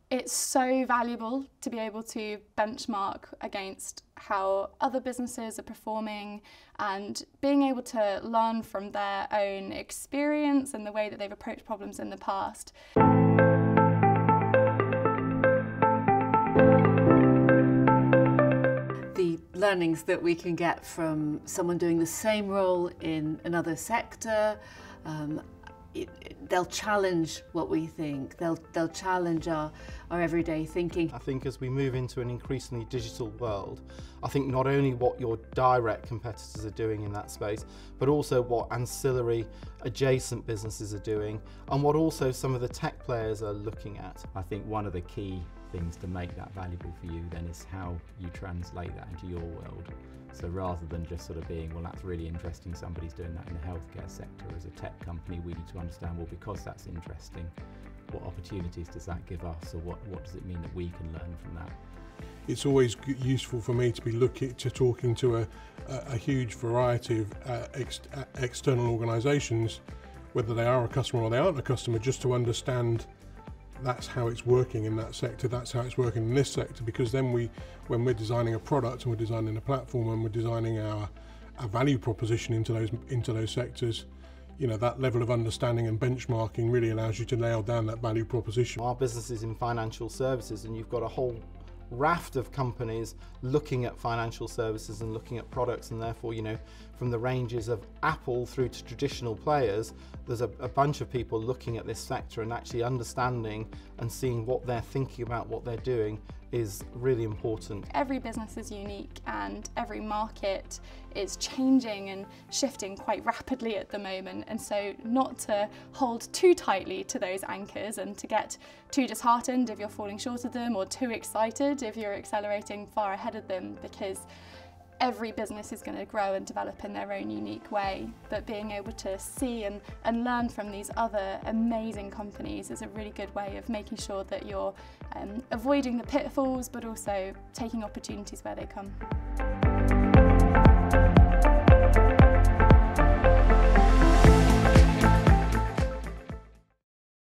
It's so valuable to be able to benchmark against how other businesses are performing and being able to learn from their own experience and the way that they've approached problems in the past. The learnings that we can get from someone doing the same role in another sector, they'll challenge what we think, they'll challenge our everyday thinking. I think as we move into an increasingly digital world, I think not only what your direct competitors are doing in that space, but also what ancillary adjacent businesses are doing and what also some of the tech players are looking at. I think one of the key things to make that valuable for you then is how you translate that into your world. So rather than just sort of being, well, that's really interesting, somebody's doing that in the healthcare sector, as a tech company we need to understand, well, because that's interesting, what opportunities does that give us, or what does it mean that we can learn from that? It's always useful for me to be talking to a huge variety of external organisations, whether they are a customer or they aren't a customer, just to understand that's how it's working in that sector, that's how it's working in this sector, because then when we're designing a product and we're designing a platform and we're designing our value proposition into those sectors, you know, that level of understanding and benchmarking really allows you to nail down that value proposition. Our business is in financial services, and you've got a whole raft of companies looking at financial services and looking at products, and therefore, you know, from the ranges of Apple through to traditional players, there's a bunch of people looking at this sector and actually understanding and seeing what they're thinking about, what they're doing is really important. Every business is unique and every market is changing and shifting quite rapidly at the moment, and so not to hold too tightly to those anchors and to get too disheartened if you're falling short of them, or too excited if you're accelerating far ahead of them, because every business is going to grow and develop in their own unique way, but being able to see and learn from these other amazing companies is a really good way of making sure that you're avoiding the pitfalls, but also taking opportunities where they come.